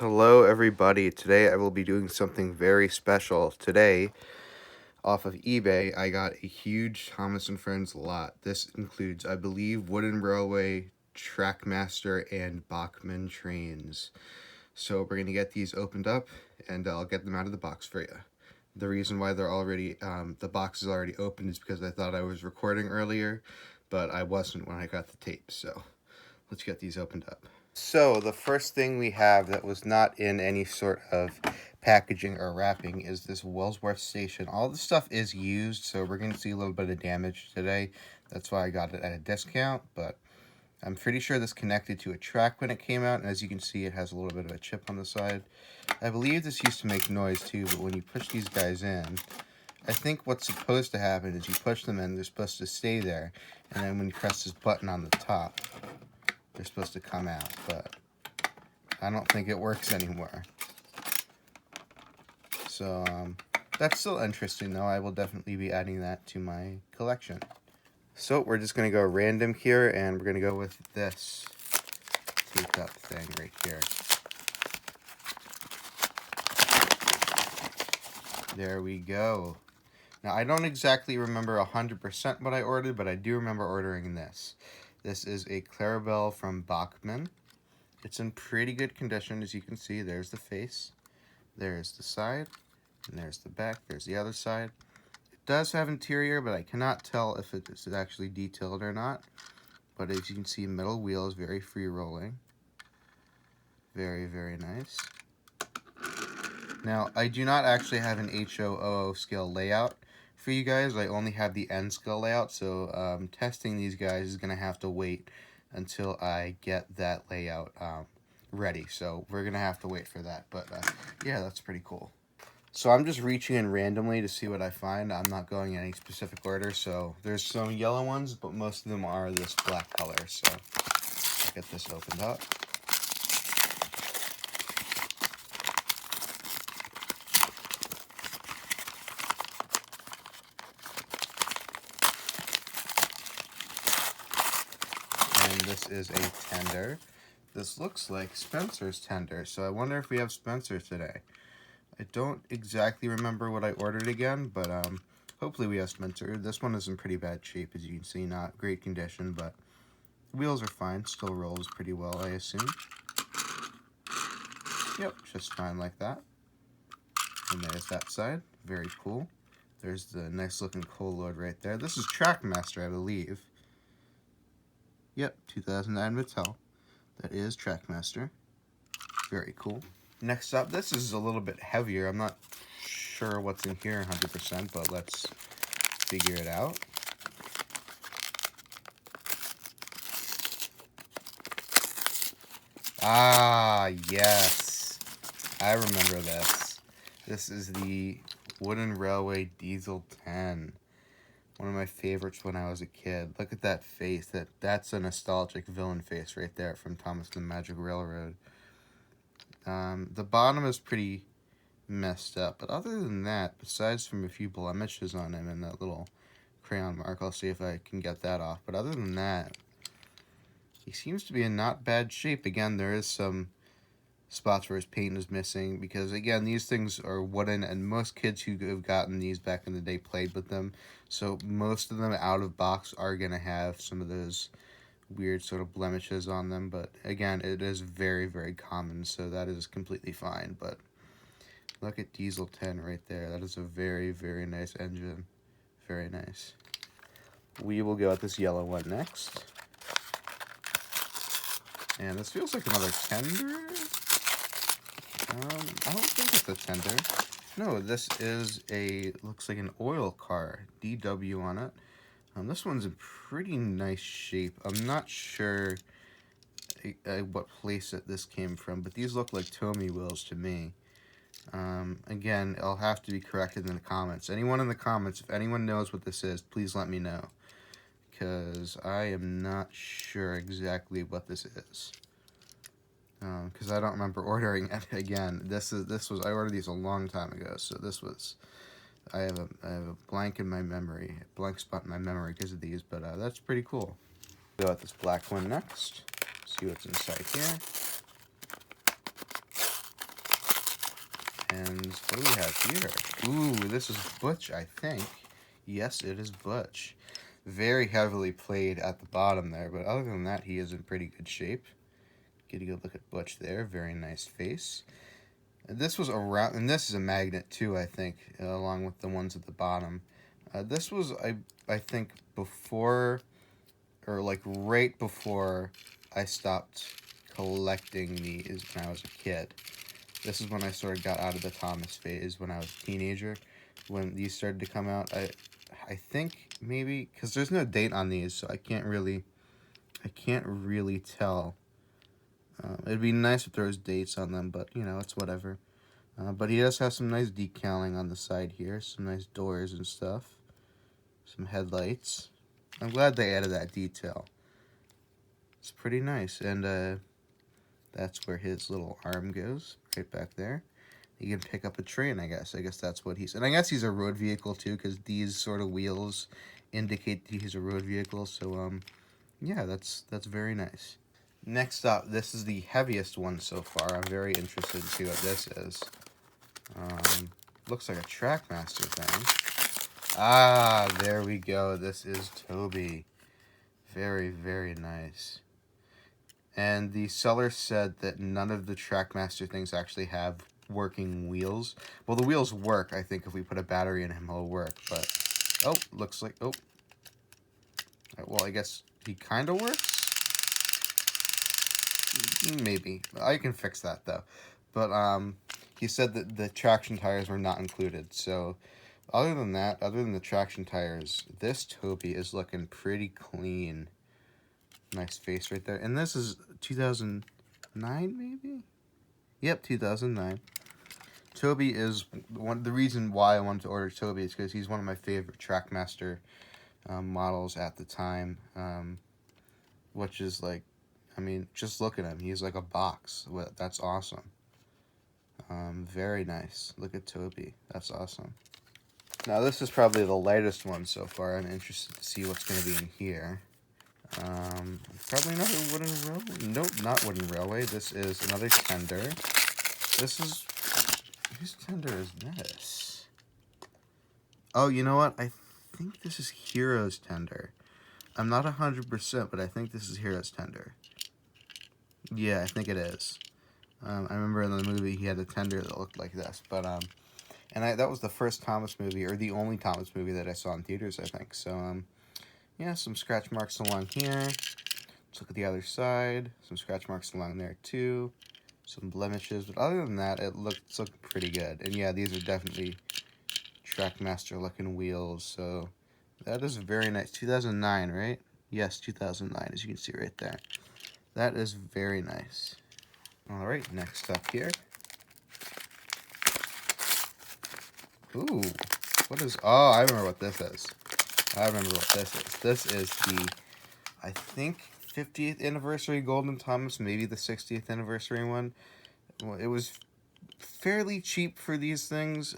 Hello everybody, today I will be doing something very special. Today, off of eBay, I got a huge Thomas & Friends lot. This includes, I believe, Wooden Railway, Trackmaster, and Bachmann trains. So we're going to get these opened up, and I'll get them out of the box for you. The reason why they're already, the box is already open is because I thought I was recording earlier, but I wasn't when I got the tape, so let's get these opened up. So the first thing we have that was not in any sort of packaging or wrapping is this Wellsworth station. All the stuff is used, so we're going to see a little bit of damage today. That's why I got it at a discount, but I'm pretty sure this connected to a track when it came out, and as you can see, it has a little bit of a chip on the side. I believe this used to make noise too, but when you push these guys in, I think what's supposed to happen is you push them in, they're supposed to stay there, and then when you press this button on the top, they're supposed to come out, but I don't think it works anymore. So that's still interesting though. I will definitely be adding that to my collection. So we're just going to go random here, and we're going to go with this taped up thing right here. There we go. Now I don't exactly remember 100% what I ordered, but I do remember ordering this. This is a Clarabelle from Bachmann. It's in pretty good condition, as you can see. There's the face, there's the side, and there's the back, there's the other side. It does have interior, but I cannot tell if it is actually detailed or not. But as you can see, metal wheels, very free rolling. Very, very nice. Now, I do not actually have an HO00 scale layout for you guys. I only have the N scale layout, so testing these guys is going to have to wait until I get that layout ready. So we're going to have to wait for that, but yeah, that's pretty cool. So I'm just reaching in randomly to see what I find. I'm not going in any specific order, so there's some yellow ones, but most of them are this black color, so I'll get this opened up. And this is a tender. This looks like Spencer's tender, so I wonder if we have Spencer today. I don't exactly remember what I ordered again, but hopefully we have Spencer. This one is in pretty bad shape, as you can see. Not great condition, but the wheels are fine. Still rolls pretty well, I assume. Yep, just fine like that. And there's that side. Very cool. There's the nice looking coal load right there. This is Trackmaster, I believe. Yep, 2009 Mattel. That is Trackmaster. Very cool. Next up, this is a little bit heavier. I'm not sure what's in here 100%, but let's figure it out. Ah, yes. I remember this. This is the Wooden Railway Diesel 10. One of my favorites when I was a kid. Look at that face. That's a nostalgic villain face right there from Thomas the Magic Railroad. The bottom is pretty messed up, but other than that, besides from a few blemishes on him and that little crayon mark, I'll see if I can get that off. But other than that, he seems to be in not bad shape. Again, there is some spots where his paint is missing because, again, these things are wooden, and most kids who have gotten these back in the day played with them. So most of them out of box are going to have some of those weird sort of blemishes on them, but again, it is very, very common, so that is completely fine. But look at Diesel 10 right there. That is a very, very nice engine. Very nice. We will go at this yellow one next. And this feels like another tender. I don't think it's a tender. No, this is looks like an oil car. DW on it. This one's in pretty nice shape. I'm not sure what place this came from, but these look like Toby wheels to me. Again, I'll have to be corrected in the comments. Anyone in the comments, if anyone knows what this is, please let me know, because I am not sure exactly what this is. Because I don't remember ordering it again. I ordered these a long time ago, so this was. I have a blank in my memory, a blank spot in my memory because of these, but that's pretty cool. Go at this black one next. See what's inside here. And what do we have here? Ooh, this is Butch, I think. Yes, it is Butch. Very heavily played at the bottom there, but other than that, he is in pretty good shape. Get a good look at Butch there. Very nice face. This was around, and this is a magnet too, I think, along with the ones at the bottom. This was, I think, before, or like right before I stopped collecting these when I was a kid. This is when I sort of got out of the Thomas phase when I was a teenager. When these started to come out, I think maybe, because there's no date on these, so I can't really tell. It'd be nice if there was dates on them, but you know, it's whatever. But he does have some nice decaling on the side here, some nice doors and stuff, some headlights. I'm glad they added that detail. It's pretty nice, and that's where his little arm goes, right back there. He can pick up a train, I guess. I guess that's what he's... And I guess he's a road vehicle, too, because these sort of wheels indicate that he's a road vehicle. So, yeah, that's very nice. Next up, this is the heaviest one so far. I'm very interested to see what this is. Looks like a Trackmaster thing. Ah, there we go. This is Toby. Very, very nice. And the seller said that none of the Trackmaster things actually have working wheels. Well, the wheels work. I think if we put a battery in him, he'll work. But, oh, looks like, oh. Well, I guess he kind of works? Maybe. I can fix that, though. But, he said that the traction tires were not included. So, other than that, other than the traction tires, this Toby is looking pretty clean. Nice face right there. And this is 2009, maybe? Yep, 2009. Toby is the reason why I wanted to order Toby is because he's one of my favorite Trackmaster models at the time. Which is like, I mean, just look at him. He's like a box. That's awesome. Very nice. Look at Toby. That's awesome. Now, this is probably the lightest one so far. I'm interested to see what's going to be in here. Probably another wooden railway. Nope, not wooden railway. This is another tender. This is... Whose tender is this? Oh, you know what? I think this is Hero's tender. I'm not 100%, but I think this is Hero's tender. Yeah, I think it is. I remember in the movie he had a tender that looked like this. But, and that was the first Thomas movie, or the only Thomas movie that I saw in theaters, I think. So, yeah, some scratch marks along here. Let's look at the other side. Some scratch marks along there, too. Some blemishes. But other than that, it's looking pretty good. And, yeah, these are definitely Trackmaster-looking wheels. So, that is very nice. 2009, right? Yes, 2009, as you can see right there. That is very nice. All right, next up here. Ooh, what is... Oh, I remember what this is. I remember what this is. This is the, I think, 50th anniversary Golden Thomas, maybe the 60th anniversary one. Well, it was fairly cheap for these things.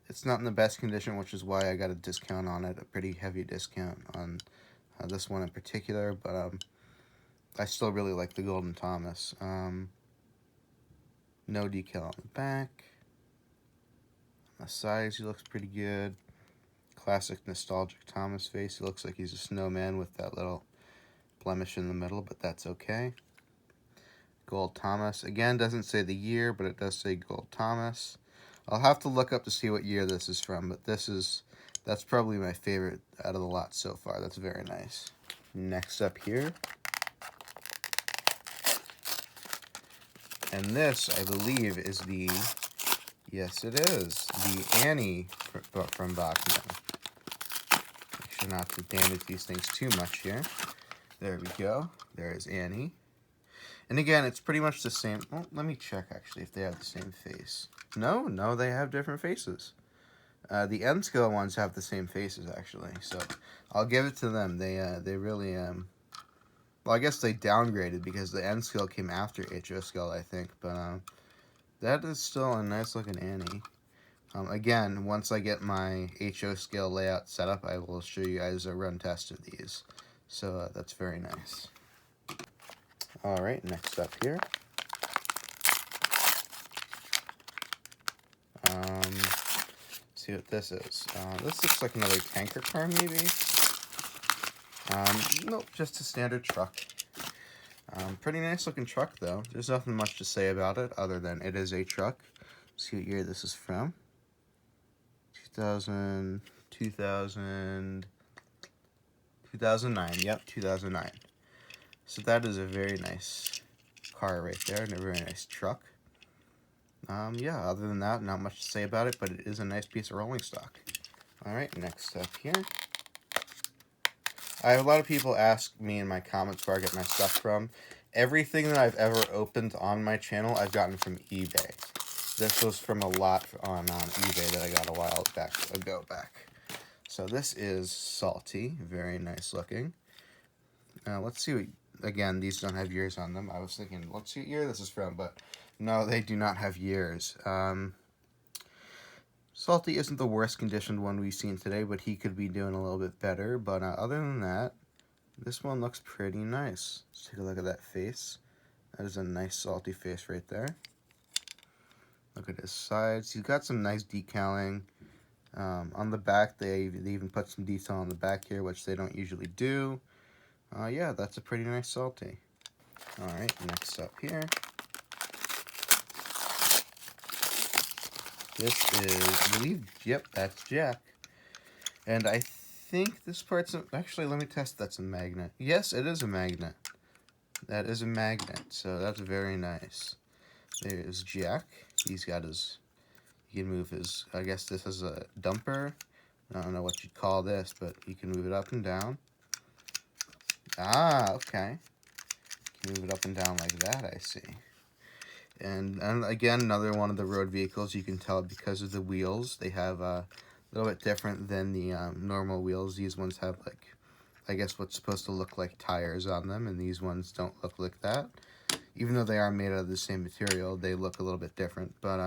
It's not in the best condition, which is why I got a discount on it, a pretty heavy discount on this one in particular. But I still really like the Golden Thomas. No decal on the back. On the sides, he looks pretty good. Classic nostalgic Thomas face. He looks like he's a snowman with that little blemish in the middle, but that's okay. Gold Thomas. Again, doesn't say the year, but it does say Gold Thomas. I'll have to look up to see what year this is from, but that's probably my favorite out of the lot so far. That's very nice. Next up here. And this, I believe, is the... Yes, it is. The Annie from Bachmann. Make sure not to damage these things too much here. There we go. There's Annie. And again, it's pretty much the same. Well, let me check, actually, if they have the same face. No, they have different faces. The N-scale ones have the same faces, actually. So, I'll give it to them. They really... Well, I guess they downgraded because the N-scale came after HO scale, I think. But, that is still a nice-looking Annie. Again, once I get my HO scale layout set up, I will show you guys a run test of these. So, that's very nice. Alright, next up here. see what this is. This looks like another tanker car, maybe. Nope, just a standard truck. Pretty nice looking truck, though. There's nothing much to say about it other than it is a truck. Let's see what year this is from. 2009. Yep, 2009. So that is a very nice car right there, and a very nice truck. Yeah, other than that, not much to say about it, but it is a nice piece of rolling stock. Alright, next up here. I have a lot of people ask me in my comments where I get my stuff from. Everything that I've ever opened on my channel, I've gotten from eBay. This was from a lot on eBay that I got a while ago back. So this is Salty, very nice looking. Let's see what, again, these don't have years on them. I was thinking, let's see what year this is from, but no, they do not have years. Salty isn't the worst conditioned one we've seen today, but he could be doing a little bit better. But other than that, this one looks pretty nice. Let's take a look at that face. That is a nice Salty face right there. Look at his sides. He's got some nice decaling. On the back, they even put some detail on the back here, which they don't usually do. Yeah, that's a pretty nice Salty. Alright, next up here. This is, I believe, yep, that's Jack. And I think this part's, actually, let me test that's a magnet. Yes, it is a magnet. That is a magnet, so that's very nice. There's Jack. He's got his, he can move his, I guess this is a dumper. I don't know what you'd call this, but you can move it up and down. Ah, okay. You can move it up and down like that, I see. And again, another one of the road vehicles. You can tell because of the wheels. They have a little bit different than the normal wheels. These ones have, like, I guess what's supposed to look like tires on them, and these ones don't look like that. Even though they are made out of the same material, they look a little bit different. But,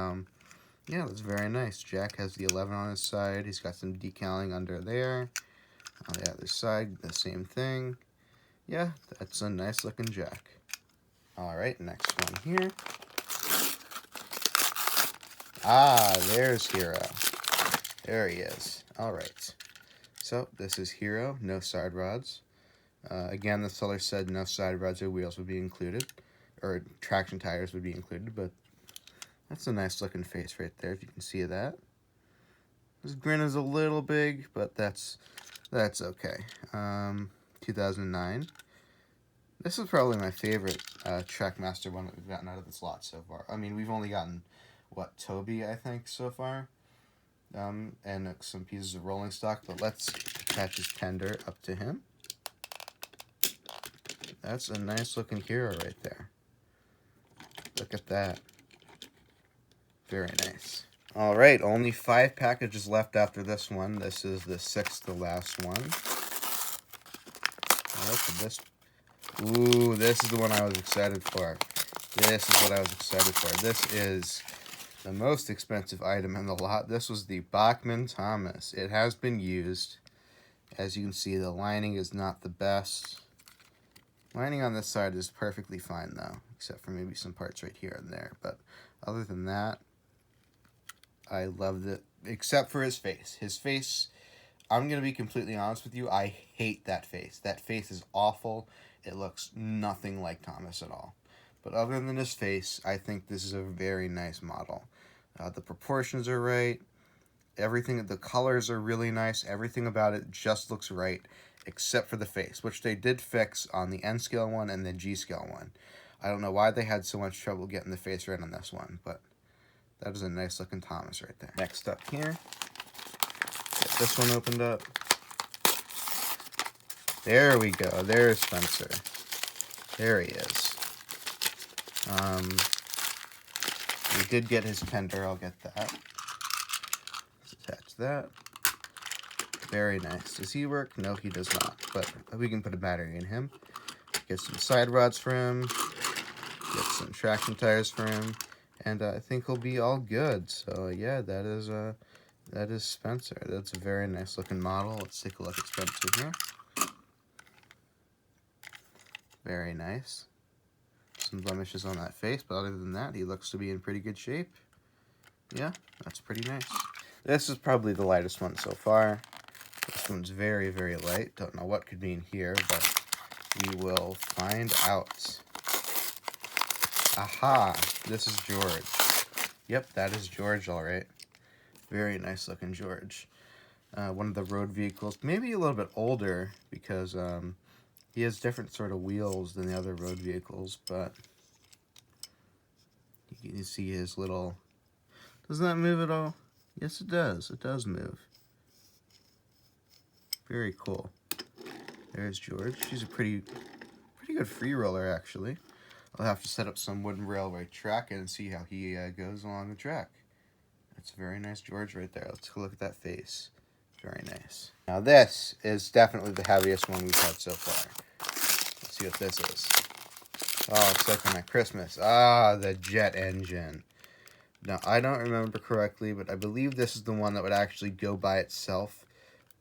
yeah, that's very nice. Jack has the 11 on his side. He's got some decaling under there. On the other side, the same thing. Yeah, that's a nice looking Jack. Alright, next one here. Ah, there's Hero. There he is. Alright. So, this is Hero, no side rods. Again, the seller said no side rods or wheels would be included. Or traction tires would be included, but that's a nice looking face right there, if you can see that. His grin is a little big, but that's okay. 2009. This is probably my favorite Trackmaster one that we've gotten out of this lot so far. I mean, we've only gotten, what, Toby, I think, so far. And some pieces of rolling stock, but let's attach his tender up to him. That's a nice looking Hero right there. Look at that. Very nice. Alright, only 5 packages left after this one. This is the 6th to last one. Look at this. Ooh, this is the one I was excited for. This is what I was excited for. This is the most expensive item in the lot. This was the Bachmann Thomas. It has been used. As you can see, the lining is not the best. Lining on this side is perfectly fine, though, except for maybe some parts right here and there. But other than that, I loved it, except for his face. His face, I'm going to be completely honest with you, I hate that face. That face is awful. It looks nothing like Thomas at all. But other than his face, I think this is a very nice model. The proportions are right. Everything, the colors are really nice. Everything about it just looks right, except for the face, which they did fix on the N scale one and the G scale one. I don't know why they had so much trouble getting the face right on this one, but that is a nice looking Thomas right there. Next up here, get this one opened up. There we go. There's Spencer. There he is. We did get his tender. I'll get that. Let's attach that. Very nice. Does he work? No, he does not. But we can put a battery in him. Get some side rods for him. Get some traction tires for him. And I think he'll be all good. So yeah, that is Spencer. That's a very nice looking model. Let's take a look at Spencer here. Very nice. Some blemishes on that face, but other than that, he looks to be in pretty good shape. Yeah, that's pretty nice. This is probably the lightest one so far. This one's very, very light. Don't know what could be in here, but we will find out. Aha! This is George. Yep, that is George, all right. Very nice looking George. One of the road vehicles, maybe a little bit older because he has different sort of wheels than the other road vehicles, but you can see his little... Doesn't that move at all? Yes, it does. It does move. Very cool. There's George. He's a pretty good free roller, actually. I'll have to set up some wooden railway track and see how he goes along the track. That's a very nice George right there. Let's go look at that face. Very nice. Now this is definitely the heaviest one we've had so far. Let's see what this is. Oh, it's like on my Christmas. Ah, the Jet Engine. Now, I don't remember correctly, but I believe this is the one that would actually go by itself.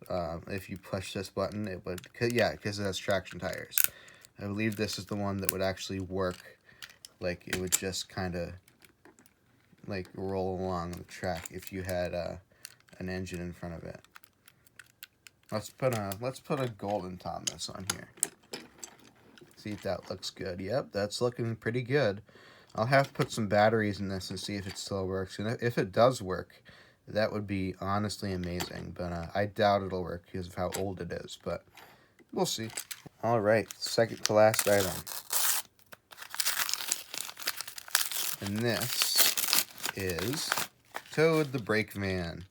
If you push this button, it would... Yeah, because it has traction tires. I believe this is the one that would actually work. Like, it would just kind of, like, roll along the track if you had an engine in front of it. Let's put a golden Thomas on here. See if that looks good. Yep, that's looking pretty good. I'll have to put some batteries in this and see if it still works. And if it does work, that would be honestly amazing. But I doubt it'll work because of how old it is. But we'll see. All right, second to last item. And this is Toad the Brake Van.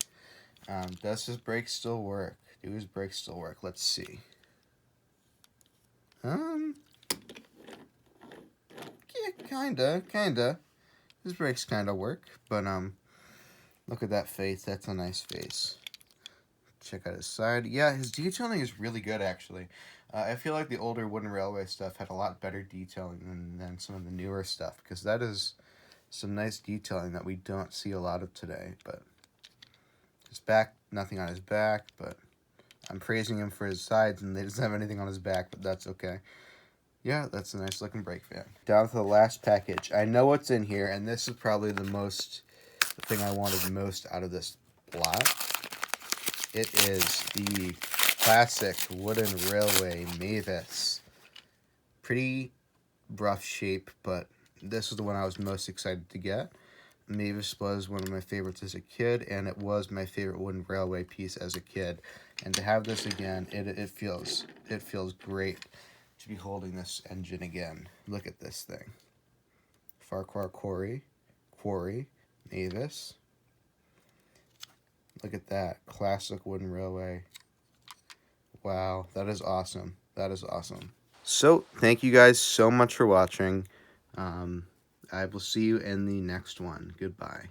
Does his brakes still work? Do his brakes still work? Let's see. Yeah, kinda. His brakes kinda work, but look at that face. That's a nice face. Check out his side. Yeah, his detailing is really good, actually. I feel like the older wooden railway stuff had a lot better detailing than some of the newer stuff, because that is some nice detailing that we don't see a lot of today. But his back, nothing on his back, but I'm praising him for his sides, and they doesn't have anything on his back, but that's okay. Yeah, that's a nice looking brake van. Down to the last package. I know what's in here, and this is probably the thing I wanted most out of this lot. It is the classic wooden railway Mavis. Pretty rough shape, but this is the one I was most excited to get. Mavis was one of my favorites as a kid, and it was my favorite wooden railway piece as a kid. And to have this again, it feels great to be holding this engine again. Look at this thing. Farquhar Quarry, Mavis. Look at that. Classic wooden railway. Wow, that is awesome. That is awesome. So, thank you guys so much for watching. I will see you in the next one. Goodbye.